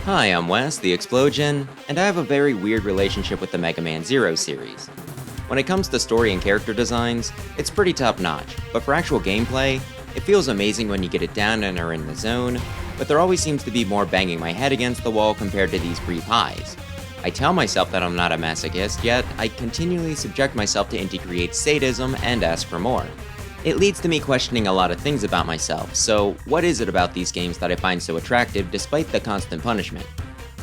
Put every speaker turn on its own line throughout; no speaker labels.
Hi, I'm Wes, the Explosion, and I have a very weird relationship with the Mega Man Zero series. When it comes to story and character designs, it's pretty top-notch, but for actual gameplay, it feels amazing when you get it down and are in the zone, but there always seems to be more banging my head against the wall compared to these brief highs. I tell myself that I'm not a masochist, yet I continually subject myself to Inti Creates sadism and ask for more. It leads to me questioning a lot of things about myself, so what is it about these games that I find so attractive despite the constant punishment?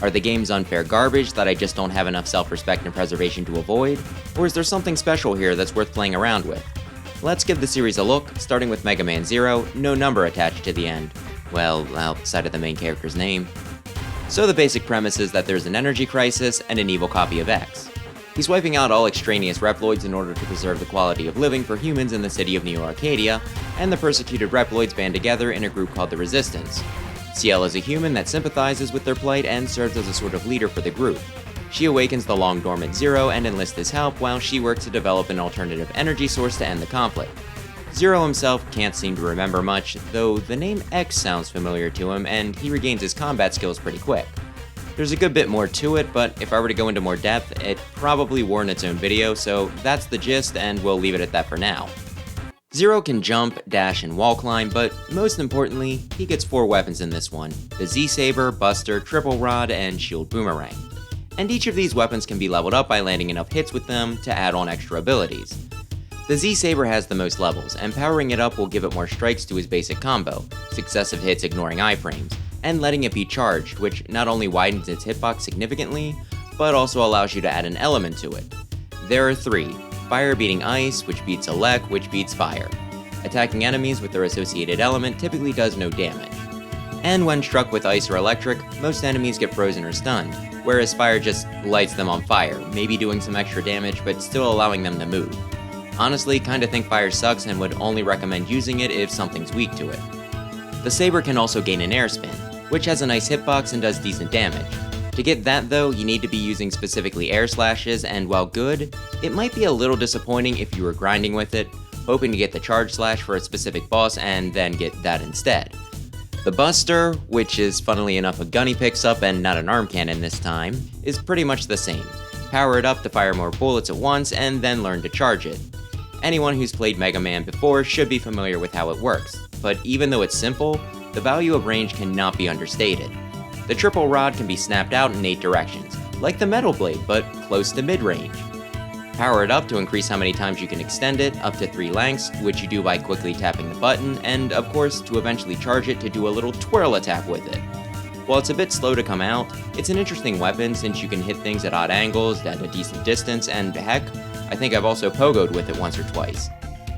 Are the games unfair garbage that I just don't have enough self-respect and preservation to avoid? Or is there something special here that's worth playing around with? Let's give the series a look, starting with Mega Man Zero, no number attached to the end. Well, outside of the main character's name. So the basic premise is that there's an energy crisis and an evil copy of X. He's wiping out all extraneous Reploids in order to preserve the quality of living for humans in the city of New Arcadia, and the persecuted Reploids band together in a group called the Resistance. Ciel is a human that sympathizes with their plight and serves as a sort of leader for the group. She awakens the long-dormant Zero and enlists his help while she works to develop an alternative energy source to end the conflict. Zero himself can't seem to remember much, though the name X sounds familiar to him and he regains his combat skills pretty quick. There's a good bit more to it, but if I were to go into more depth, it probably warrant its own video, so that's the gist and we'll leave it at that for now. Zero can jump, dash, and wall climb, but most importantly, he gets 4 weapons in this one: the Z-Saber, Buster, Triple Rod, and Shield Boomerang. And each of these weapons can be leveled up by landing enough hits with them to add on extra abilities. The Z-Saber has the most levels, and powering it up will give it more strikes to his basic combo, successive hits ignoring iframes, and letting it be charged, which not only widens its hitbox significantly, but also allows you to add an element to it. There are 3, fire beating ice, which beats elect, which beats fire. Attacking enemies with their associated element typically does no damage. And when struck with ice or electric, most enemies get frozen or stunned, whereas fire just lights them on fire, maybe doing some extra damage but still allowing them to move. Honestly, kinda think fire sucks and would only recommend using it if something's weak to it. The Saber can also gain an air spin, which has a nice hitbox and does decent damage. To get that though, you need to be using specifically air slashes, and while good, it might be a little disappointing if you were grinding with it, hoping to get the charge slash for a specific boss and then get that instead. The Buster, which is funnily enough a gun he picks up and not an arm cannon this time, is pretty much the same. Power it up to fire more bullets at once and then learn to charge it. Anyone who's played Mega Man before should be familiar with how it works, but even though it's simple, the value of range cannot be understated. The Triple Rod can be snapped out in 8 directions, like the Metal Blade, but close to mid-range. Power it up to increase how many times you can extend it, up to 3 lengths, which you do by quickly tapping the button, and of course to eventually charge it to do a little twirl attack with it. While it's a bit slow to come out, it's an interesting weapon since you can hit things at odd angles, at a decent distance, and heck, I think I've also pogoed with it once or twice.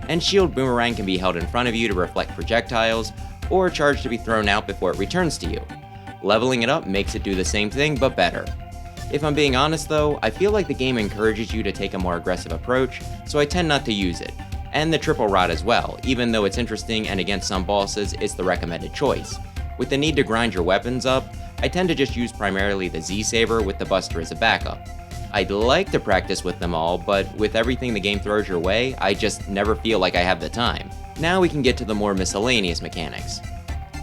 And Shield Boomerang can be held in front of you to reflect projectiles, or charged to be thrown out before it returns to you. Leveling it up makes it do the same thing, but better. If I'm being honest though, I feel like the game encourages you to take a more aggressive approach, so I tend not to use it. And the Triple Rod as well, even though it's interesting and against some bosses, it's the recommended choice. With the need to grind your weapons up, I tend to just use primarily the Z-Saber with the Buster as a backup. I'd like to practice with them all, but with everything the game throws your way, I just never feel like I have the time. Now we can get to the more miscellaneous mechanics.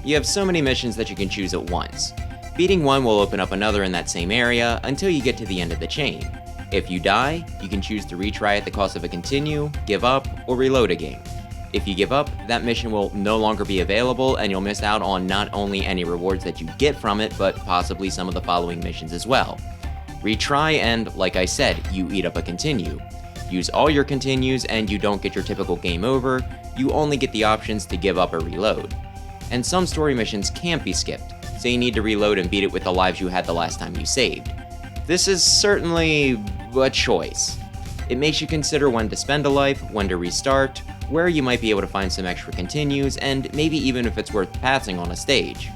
You have so many missions that you can choose at once. Beating one will open up another in that same area until you get to the end of the chain. If you die, you can choose to retry at the cost of a continue, give up, or reload a game. If you give up, that mission will no longer be available and you'll miss out on not only any rewards that you get from it, but possibly some of the following missions as well. Retry and, like I said, you eat up a continue. Use all your continues and you don't get your typical game over, you only get the options to give up or reload. And some story missions can't be skipped, so you need to reload and beat it with the lives you had the last time you saved. This is certainly a choice. It makes you consider when to spend a life, when to restart, where you might be able to find some extra continues, and maybe even if it's worth passing on a stage.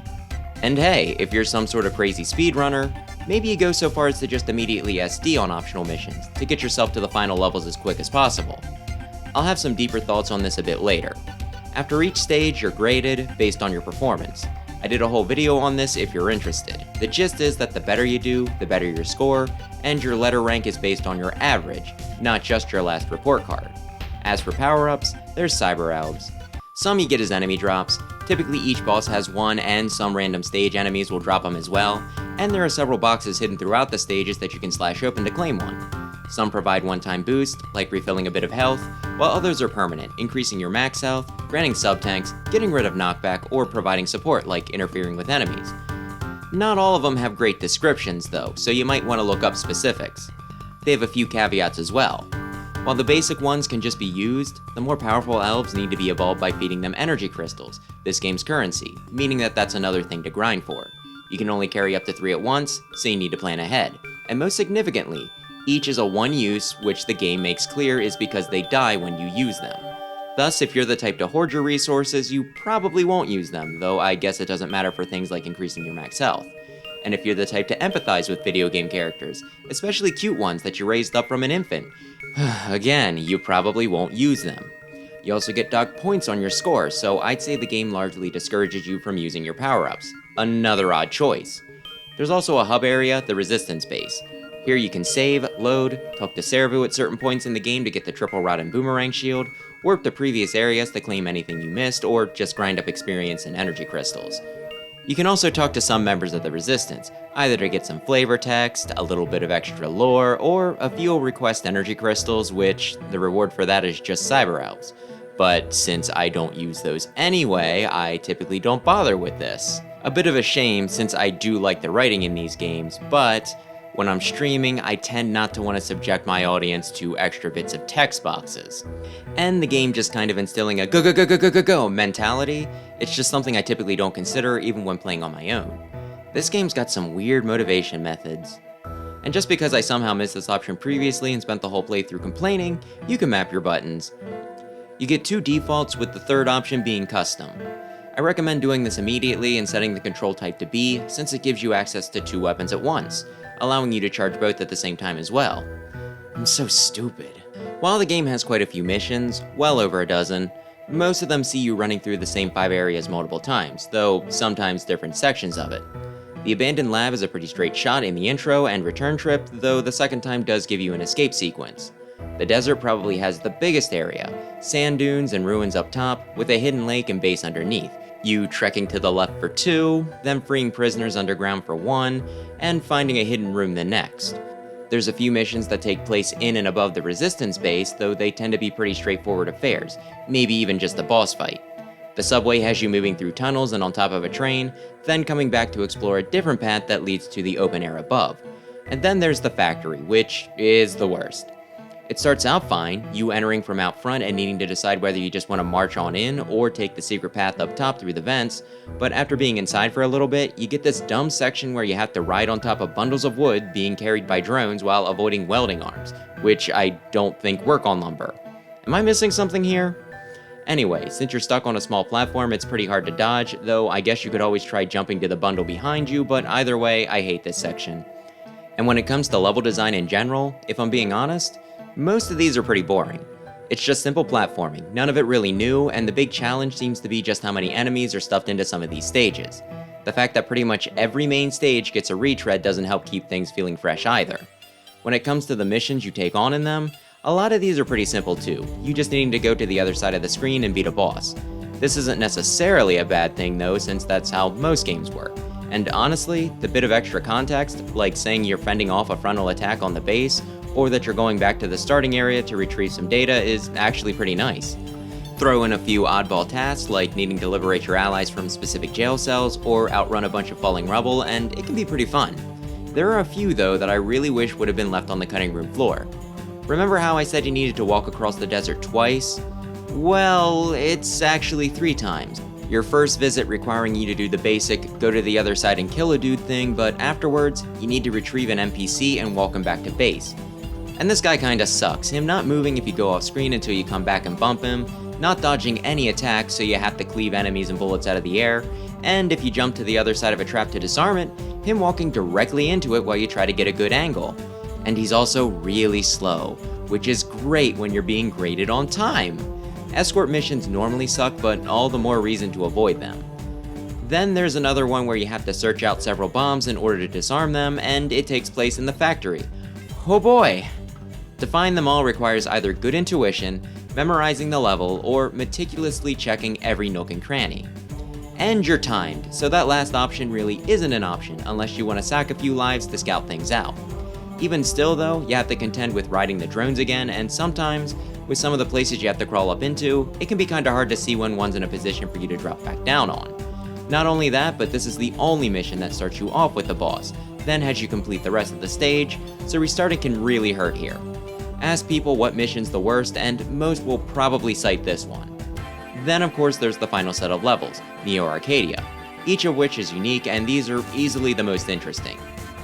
And hey, if you're some sort of crazy speedrunner, maybe you go so far as to just immediately SD on optional missions to get yourself to the final levels as quick as possible. I'll have some deeper thoughts on this a bit later. After each stage, you're graded based on your performance. I did a whole video on this if you're interested. The gist is that the better you do, the better your score, and your letter rank is based on your average, not just your last report card. As for power-ups, there's Cyber Elves. Some you get as enemy drops, Typically each boss has one, and some random stage enemies will drop them as well, and there are several boxes hidden throughout the stages that you can slash open to claim one. Some provide one-time boost, like refilling a bit of health, while others are permanent, increasing your max health, granting sub-tanks, getting rid of knockback, or providing support like interfering with enemies. Not all of them have great descriptions though, so you might want to look up specifics. They have a few caveats as well. While the basic ones can just be used, the more powerful elves need to be evolved by feeding them energy crystals, this game's currency, meaning that that's another thing to grind for. You can only carry up to 3 at once, so you need to plan ahead. And most significantly, each is a one-use, which the game makes clear is because they die when you use them. Thus, if you're the type to hoard your resources, you probably won't use them, though I guess it doesn't matter for things like increasing your max health. And if you're the type to empathize with video game characters, especially cute ones that you raised up from an infant, again, you probably won't use them. You also get docked points on your score, so I'd say the game largely discourages you from using your power-ups. Another odd choice. There's also a hub area, the Resistance Base. Here you can save, load, talk to Servu at certain points in the game to get the triple rod and boomerang shield, warp to previous areas to claim anything you missed, or just grind up experience and energy crystals. You can also talk to some members of the Resistance, either to get some flavor text, a little bit of extra lore, or a few will request energy crystals, which the reward for that is just Cyber Elves. But since I don't use those anyway, I typically don't bother with this. A bit of a shame since I do like the writing in these games, but when I'm streaming, I tend not to want to subject my audience to extra bits of text boxes. And the game just kind of instilling a go mentality, it's just something I typically don't consider even when playing on my own. This game's got some weird motivation methods. And just because I somehow missed this option previously and spent the whole playthrough complaining, you can map your buttons. You get 2 defaults, with the third option being custom. I recommend doing this immediately and setting the control type to B, since it gives you access to 2 weapons at once, allowing you to charge both at the same time as well. I'm so stupid. While the game has quite a few missions, well over a dozen, most of them see you running through the same 5 areas multiple times, though sometimes different sections of it. The abandoned lab is a pretty straight shot in the intro and return trip, though the second time does give you an escape sequence. The desert probably has the biggest area, sand dunes and ruins up top, with a hidden lake and base underneath. You trekking to the left for 2, then freeing prisoners underground for 1, and finding a hidden room the next. There's a few missions that take place in and above the Resistance base, though they tend to be pretty straightforward affairs, maybe even just a boss fight. The subway has you moving through tunnels and on top of a train, then coming back to explore a different path that leads to the open air above. And then there's the factory, which is the worst. It starts out fine, you entering from out front and needing to decide whether you just want to march on in or take the secret path up top through the vents, but after being inside for a little bit, you get this dumb section where you have to ride on top of bundles of wood being carried by drones while avoiding welding arms, which I don't think work on lumber. Am I missing something here? Anyway, since you're stuck on a small platform, it's pretty hard to dodge, though I guess you could always try jumping to the bundle behind you, but either way, I hate this section. And when it comes to level design in general, if I'm being honest, most of these are pretty boring. It's just simple platforming, none of it really new, and the big challenge seems to be just how many enemies are stuffed into some of these stages. The fact that pretty much every main stage gets a retread doesn't help keep things feeling fresh either. When it comes to the missions you take on in them, a lot of these are pretty simple too, you just needing to go to the other side of the screen and beat a boss. This isn't necessarily a bad thing though, since that's how most games work. And honestly, the bit of extra context, like saying you're fending off a frontal attack on the base, or that you're going back to the starting area to retrieve some data, is actually pretty nice. Throw in a few oddball tasks like needing to liberate your allies from specific jail cells or outrun a bunch of falling rubble, and it can be pretty fun. There are a few though that I really wish would have been left on the cutting room floor. Remember how I said you needed to walk across the desert twice? Well, it's actually 3 times. Your first visit requiring you to do the basic go to the other side and kill a dude thing, but afterwards, you need to retrieve an NPC and walk him back to base. And this guy kinda sucks, him not moving if you go off screen until you come back and bump him, not dodging any attacks so you have to cleave enemies and bullets out of the air, and if you jump to the other side of a trap to disarm it, him walking directly into it while you try to get a good angle. And he's also really slow, which is great when you're being graded on time. Escort missions normally suck, but all the more reason to avoid them. Then there's another one where you have to search out several bombs in order to disarm them, and it takes place in the factory. Oh boy! To find them all requires either good intuition, memorizing the level, or meticulously checking every nook and cranny. And you're timed, so that last option really isn't an option unless you want to sack a few lives to scout things out. Even still though, you have to contend with riding the drones again, and sometimes, with some of the places you have to crawl up into, it can be kinda hard to see when one's in a position for you to drop back down on. Not only that, but this is the only mission that starts you off with the boss, then has you complete the rest of the stage, so restarting can really hurt here. Ask people what mission's the worst, and most will probably cite this one. Then of course there's the final set of levels, Neo Arcadia, each of which is unique, and these are easily the most interesting.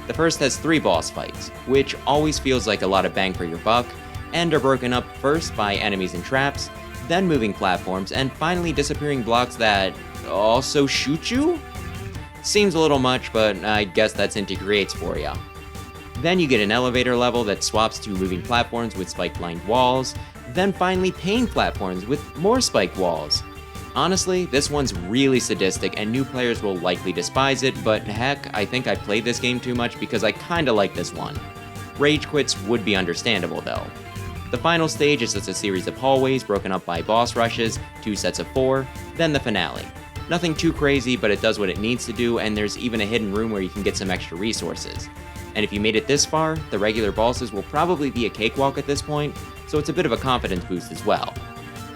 The first has 3 boss fights, which always feels like a lot of bang for your buck, and are broken up first by enemies and traps, then moving platforms, and finally disappearing blocks that also shoot you? Seems a little much, but I guess that's Inti Creates for ya. Then you get an elevator level that swaps to moving platforms with spike-lined walls, then finally pain platforms with more spiked walls. Honestly, this one's really sadistic and new players will likely despise it, but heck, I think I played this game too much because I kinda like this one. Rage quits would be understandable though. The final stage is just a series of hallways broken up by boss rushes, 2 sets of 4, then the finale. Nothing too crazy, but it does what it needs to do, and there's even a hidden room where you can get some extra resources. And if you made it this far, the regular bosses will probably be a cakewalk at this point, so it's a bit of a confidence boost as well.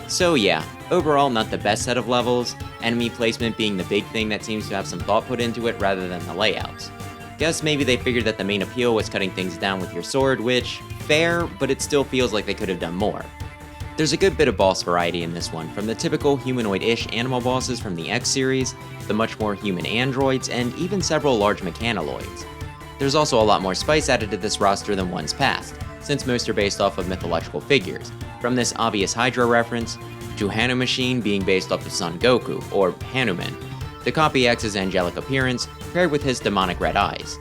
So yeah, overall not the best set of levels, enemy placement being the big thing that seems to have some thought put into it rather than the layouts. Guess maybe they figured that the main appeal was cutting things down with your sword, which, fair, but it still feels like they could have done more. There's a good bit of boss variety in this one, from the typical humanoid-ish animal bosses from the X series, the much more human androids, and even several large mechanoids. There's also a lot more spice added to this roster than ones past, since most are based off of mythological figures, from this obvious Hydra reference, to Hanu Machine being based off of Son Goku, or Hanuman, to copy X's angelic appearance, paired with his demonic red eyes.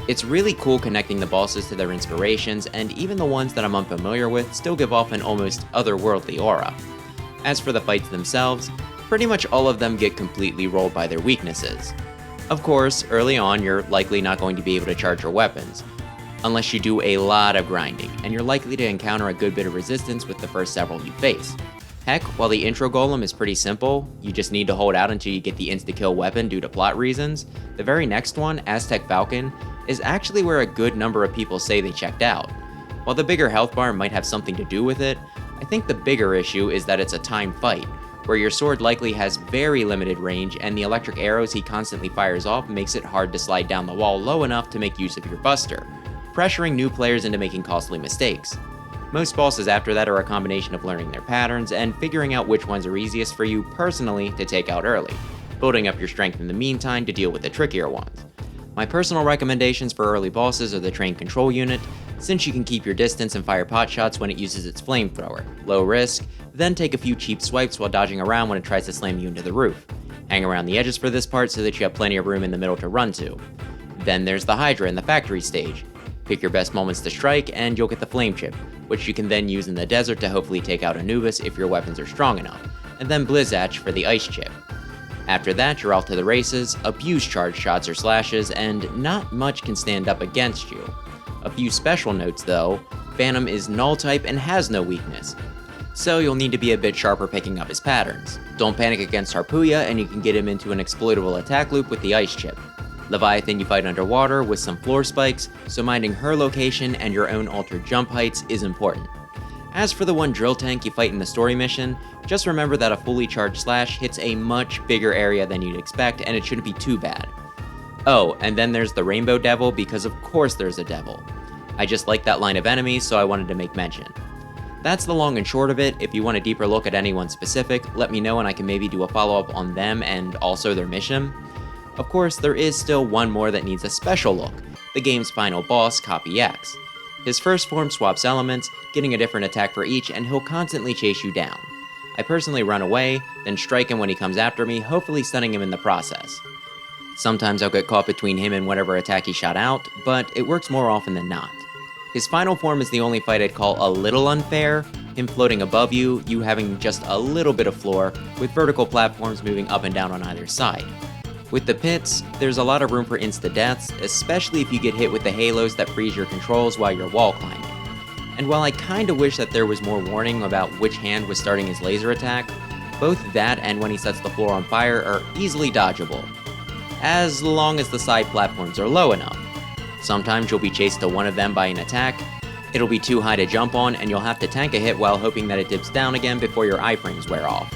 It's really cool connecting the bosses to their inspirations, and even the ones that I'm unfamiliar with still give off an almost otherworldly aura. As for the fights themselves, pretty much all of them get completely rolled by their weaknesses. Of course, early on you're likely not going to be able to charge your weapons, unless you do a lot of grinding, and you're likely to encounter a good bit of resistance with the first several you face. Heck, while the intro golem is pretty simple, you just need to hold out until you get the insta-kill weapon due to plot reasons, the very next one, Aztec Falcon, is actually where a good number of people say they checked out. While the bigger health bar might have something to do with it, I think the bigger issue is that it's a timed fight, where your sword likely has very limited range and the electric arrows he constantly fires off makes it hard to slide down the wall low enough to make use of your buster, pressuring new players into making costly mistakes. Most bosses after that are a combination of learning their patterns and figuring out which ones are easiest for you personally to take out early, building up your strength in the meantime to deal with the trickier ones. My personal recommendations for early bosses are the trained control unit, since you can keep your distance and fire pot shots when it uses its flamethrower, low risk, then take a few cheap swipes while dodging around when it tries to slam you into the roof. Hang around the edges for this part so that you have plenty of room in the middle to run to. Then there's the Hydra in the factory stage. Pick your best moments to strike and you'll get the flame chip, which you can then use in the desert to hopefully take out Anubis if your weapons are strong enough, and then Blizzatch for the ice chip. After that, you're off to the races, abuse charge shots or slashes, and not much can stand up against you. A few special notes though, Phantom is null type and has no weakness, so you'll need to be a bit sharper picking up his patterns. Don't panic against Harpuya and you can get him into an exploitable attack loop with the ice chip. Leviathan you fight underwater with some floor spikes, so minding her location and your own altered jump heights is important. As for the one drill tank you fight in the story mission, just remember that a fully charged slash hits a much bigger area than you'd expect and it shouldn't be too bad. Oh, and then there's the Rainbow Devil because of course there's a devil. I just like that line of enemies so I wanted to make mention. That's the long and short of it. If you want a deeper look at anyone specific, let me know and I can maybe do a follow-up on them and also their mission. Of course, there is still one more that needs a special look, the game's final boss, Copy X. His first form swaps elements, getting a different attack for each, and he'll constantly chase you down. I personally run away, then strike him when he comes after me, hopefully stunning him in the process. Sometimes I'll get caught between him and whatever attack he shot out, but it works more often than not. His final form is the only fight I'd call a little unfair, him floating above you, you having just a little bit of floor, with vertical platforms moving up and down on either side. With the pits, there's a lot of room for insta-deaths, especially if you get hit with the halos that freeze your controls while you're wall climbing. And while I kinda wish that there was more warning about which hand was starting his laser attack, Both that and when he sets the floor on fire are easily dodgeable, as long as the side platforms are low enough. Sometimes you'll be chased to one of them by an attack, it'll be too high to jump on, and you'll have to tank a hit while hoping that it dips down again before your iframes wear off.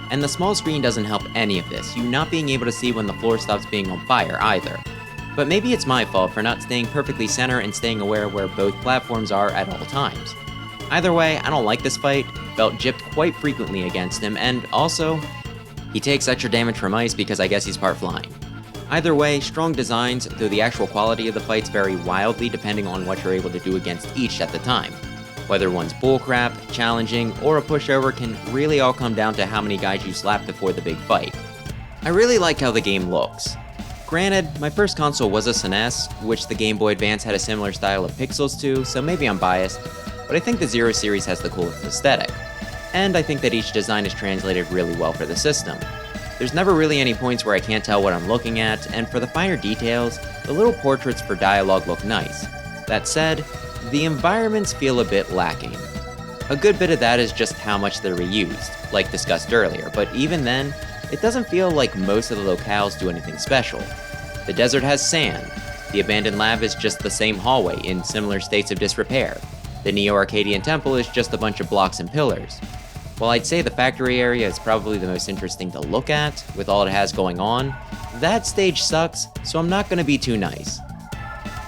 And the small screen doesn't help any of this, you not being able to see when the floor stops being on fire either. But maybe it's my fault for not staying perfectly center and staying aware where both platforms are at all times. Either way, I don't like this fight, felt gypped quite frequently against him, and also, he takes extra damage from ice because I guess he's part flying. Either way, strong designs, though the actual quality of the fights vary wildly depending on what you're able to do against each at the time. Whether one's bullcrap, challenging, or a pushover can really all come down to how many guys you slap before the big fight. I really like how the game looks. Granted, my first console was a SNES, which the Game Boy Advance had a similar style of pixels to, so maybe I'm biased, but I think the Zero series has the coolest aesthetic. And I think that each design is translated really well for the system. There's never really any points where I can't tell what I'm looking at, and for the finer details, the little portraits for dialogue look nice. That said, the environments feel a bit lacking. A good bit of that is just how much they're reused, like discussed earlier, but even then, it doesn't feel like most of the locales do anything special. The desert has sand, the abandoned lab is just the same hallway in similar states of disrepair, the Neo-Arcadian temple is just a bunch of blocks and pillars. While I'd say the factory area is probably the most interesting to look at, with all it has going on, that stage sucks, so I'm not gonna be too nice.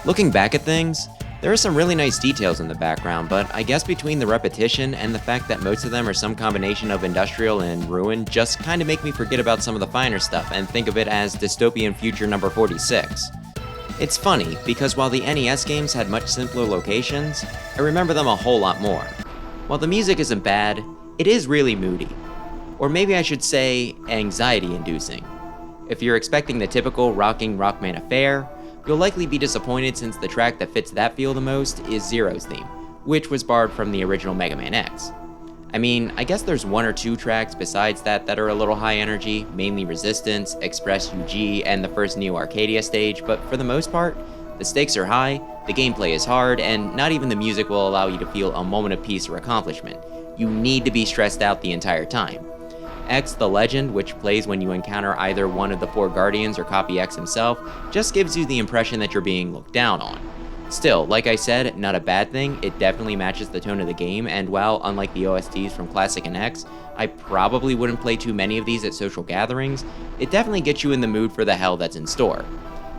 Looking back at things, there are some really nice details in the background, but I guess between the repetition and the fact that most of them are some combination of industrial and ruin just kinda make me forget about some of the finer stuff and think of it as dystopian future number 46. It's funny, because while the NES games had much simpler locations, I remember them a whole lot more. While the music isn't bad, it is really moody. Or maybe I should say, anxiety-inducing. If you're expecting the typical rocking Rockman affair, you'll likely be disappointed since the track that fits that feel the most is Zero's theme, which was borrowed from the original Mega Man X. I mean, I guess there's one or two tracks besides that that are a little high energy, mainly Resistance, Express UG, and the first Neo Arcadia stage, but for the most part, the stakes are high, the gameplay is hard, and not even the music will allow you to feel a moment of peace or accomplishment. You need to be stressed out the entire time. X the Legend, which plays when you encounter either one of the 4 Guardians or Copy X himself, just gives you the impression that you're being looked down on. Still, like I said, not a bad thing, it definitely matches the tone of the game, and while, unlike the OSTs from Classic and X, I probably wouldn't play too many of these at social gatherings, it definitely gets you in the mood for the hell that's in store.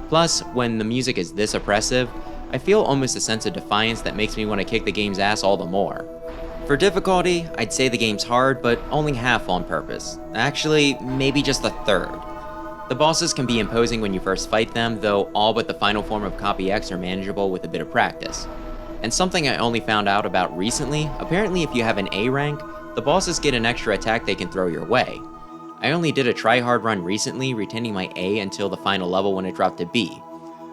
Plus, when the music is this oppressive, I feel almost a sense of defiance that makes me want to kick the game's ass all the more. For difficulty, I'd say the game's hard, but only half on purpose. Actually, maybe just a third. The bosses can be imposing when you first fight them, though all but the final form of Copy X are manageable with a bit of practice. And something I only found out about recently, apparently if you have an A rank, the bosses get an extra attack they can throw your way. I only did a try-hard run recently, retaining my A until the final level when it dropped to B.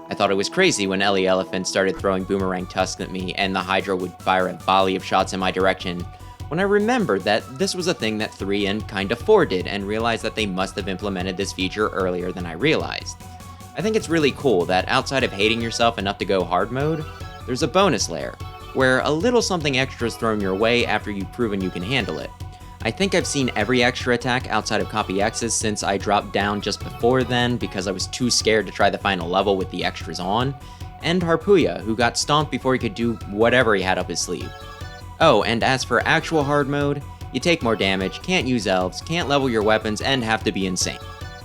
I thought it was crazy when Ellie Elephant started throwing boomerang tusks at me and the Hydra would fire a volley of shots in my direction, when I remembered that this was a thing that 3 and kinda 4 did and realized that they must have implemented this feature earlier than I realized. I think it's really cool that outside of hating yourself enough to go hard mode, there's a bonus layer, where a little something extra is thrown your way after you've proven you can handle it. I think I've seen every extra attack outside of Copy X's since I dropped down just before then because I was too scared to try the final level with the extras on, and Harpuya, who got stomped before he could do whatever he had up his sleeve. Oh, and as for actual hard mode, you take more damage, can't use elves, can't level your weapons, and have to be insane.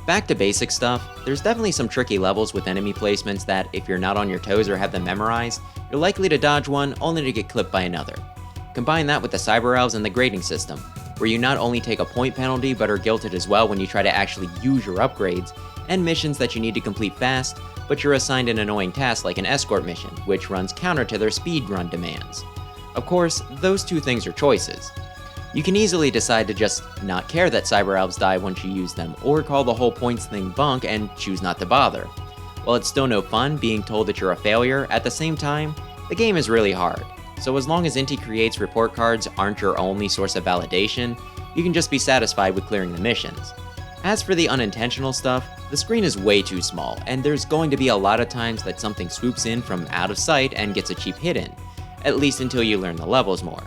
Back to basic stuff, there's definitely some tricky levels with enemy placements that, if you're not on your toes or have them memorized, you're likely to dodge one only to get clipped by another. Combine that with the Cyber Elves and the grading system, where you not only take a point penalty but are guilted as well when you try to actually use your upgrades, and missions that you need to complete fast, but you're assigned an annoying task like an escort mission, which runs counter to their speedrun demands. Of course, those two things are choices. You can easily decide to just not care that Cyber Elves die once you use them, or call the whole points thing bunk and choose not to bother. While it's still no fun being told that you're a failure, at the same time, the game is really hard. So as long as Inti Creates report cards aren't your only source of validation, you can just be satisfied with clearing the missions. As for the unintentional stuff, the screen is way too small, and there's going to be a lot of times that something swoops in from out of sight and gets a cheap hit in, at least until you learn the levels more.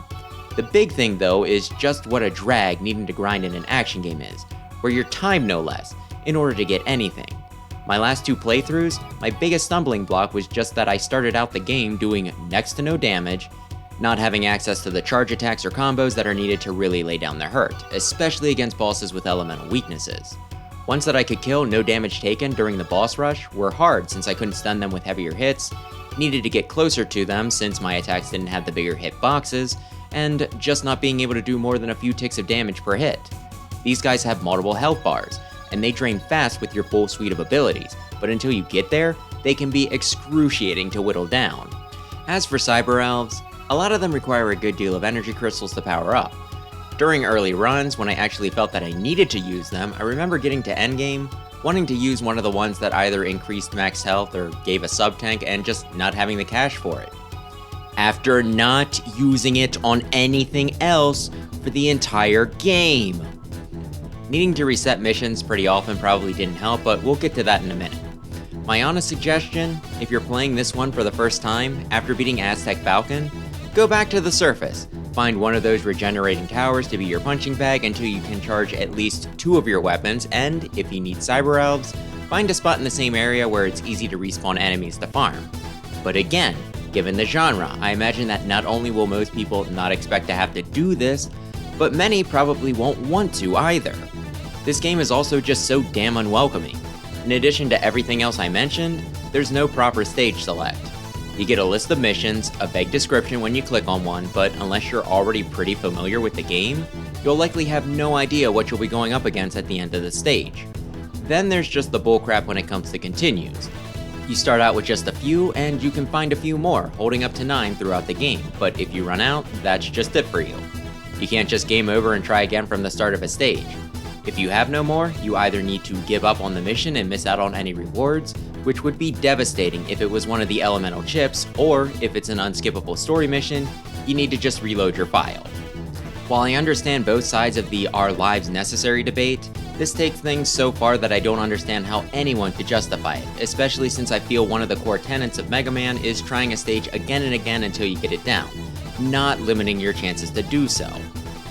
The big thing though is just what a drag needing to grind in an action game is, where you're timed no less, in order to get anything. My last 2 playthroughs, my biggest stumbling block was just that I started out the game doing next to no damage, not having access to the charge attacks or combos that are needed to really lay down their hurt, especially against bosses with elemental weaknesses. Ones that I could kill no damage taken during the boss rush were hard since I couldn't stun them with heavier hits, needed to get closer to them since my attacks didn't have the bigger hit boxes, and just not being able to do more than a few ticks of damage per hit. These guys have multiple health bars, and they drain fast with your full suite of abilities, but until you get there, they can be excruciating to whittle down. As for Cyber Elves, a lot of them require a good deal of energy crystals to power up. During early runs, when I actually felt that I needed to use them, I remember getting to endgame, wanting to use one of the ones that either increased max health or gave a sub-tank and just not having the cash for it. After not using it on anything else for the entire game. Needing to reset missions pretty often probably didn't help, but we'll get to that in a minute. My honest suggestion, if you're playing this one for the first time, after beating Aztec Falcon, go back to the surface. Find one of those regenerating towers to be your punching bag until you can charge at least 2 of your weapons, and if you need Cyber Elves, find a spot in the same area where it's easy to respawn enemies to farm. But again, given the genre, I imagine that not only will most people not expect to have to do this, but many probably won't want to either. This game is also just so damn unwelcoming. In addition to everything else I mentioned, there's no proper stage select. You get a list of missions, a vague description when you click on one, but unless you're already pretty familiar with the game, you'll likely have no idea what you'll be going up against at the end of the stage. Then there's just the bullcrap when it comes to continues. You start out with just a few, and you can find a few more, holding up to 9 throughout the game, but if you run out, that's just it for you. You can't just game over and try again from the start of a stage. If you have no more, you either need to give up on the mission and miss out on any rewards, which would be devastating if it was one of the elemental chips, or if it's an unskippable story mission, you need to just reload your file. While I understand both sides of the "are lives necessary" debate, this takes things so far that I don't understand how anyone could justify it, especially since I feel one of the core tenets of Mega Man is trying a stage again and again until you get it down, not limiting your chances to do so.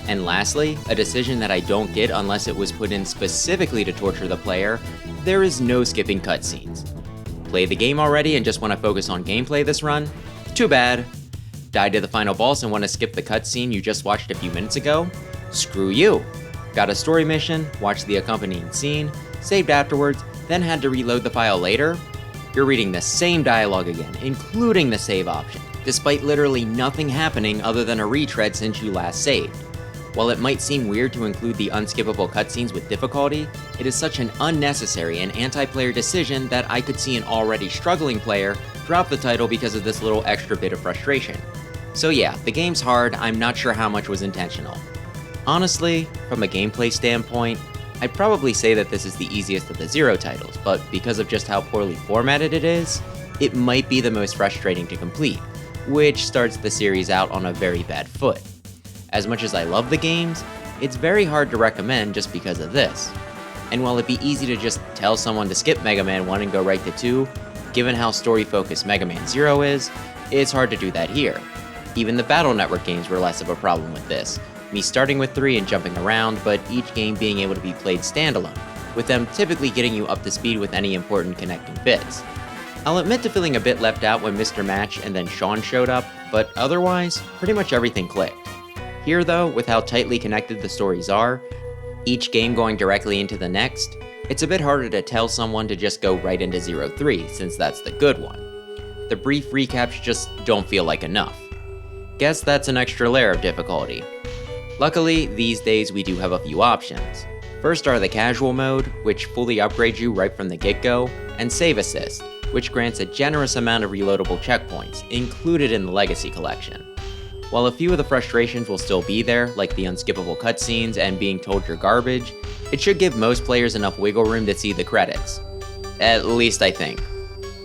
And lastly, a decision that I don't get unless it was put in specifically to torture the player, there is no skipping cutscenes. Play the game already and just want to focus on gameplay this run? Too bad. Died to the final boss and want to skip the cutscene you just watched a few minutes ago? Screw you. Got a story mission, watched the accompanying scene, saved afterwards, then had to reload the file later? You're reading the same dialogue again, including the save option, despite literally nothing happening other than a retread since you last saved. While it might seem weird to include the unskippable cutscenes with difficulty, it is such an unnecessary and anti-player decision that I could see an already struggling player drop the title because of this little extra bit of frustration. So yeah, the game's hard, I'm not sure how much was intentional. Honestly, from a gameplay standpoint, I'd probably say that this is the easiest of the Zero titles, but because of just how poorly formatted it is, it might be the most frustrating to complete, which starts the series out on a very bad foot. As much as I love the games, it's very hard to recommend just because of this. And while it'd be easy to just tell someone to skip Mega Man 1 and go right to 2, given how story-focused Mega Man Zero is, it's hard to do that here. Even the Battle Network games were less of a problem with this, me starting with 3 and jumping around, but each game being able to be played standalone, with them typically getting you up to speed with any important connecting bits. I'll admit to feeling a bit left out when Mr. Match and then Sean showed up, but otherwise, pretty much everything clicked. Here though, with how tightly connected the stories are, each game going directly into the next, it's a bit harder to tell someone to just go right into 03, since that's the good one. The brief recaps just don't feel like enough. Guess that's an extra layer of difficulty. Luckily, these days we do have a few options. First are the casual mode, which fully upgrades you right from the get-go, and Save Assist, which grants a generous amount of reloadable checkpoints, included in the Legacy Collection. While a few of the frustrations will still be there, like the unskippable cutscenes and being told you're garbage, it should give most players enough wiggle room to see the credits. At least I think.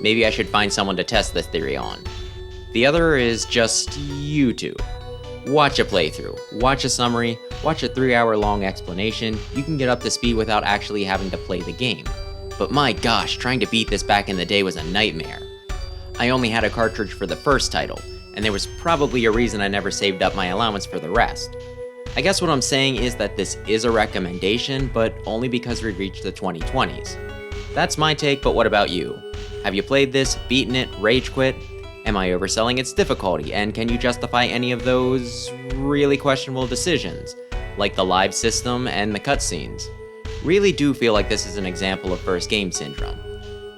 Maybe I should find someone to test this theory on. The other is just YouTube. Watch a playthrough, watch a summary, watch a 3-hour-long explanation. You can get up to speed without actually having to play the game. But my gosh, trying to beat this back in the day was a nightmare. I only had a cartridge for the first title, and there was probably a reason I never saved up my allowance for the rest. I guess what I'm saying is that this is a recommendation, but only because we reached the 2020s. That's my take, but what about you? Have you played this, beaten it, rage quit? Am I overselling its difficulty, and can you justify any of those really questionable decisions, like the live system and the cutscenes? Really do feel like this is an example of first game syndrome.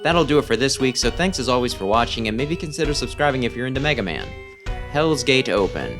That'll do it for this week, so thanks as always for watching, and maybe consider subscribing if you're into Mega Man. Hell's Gate open.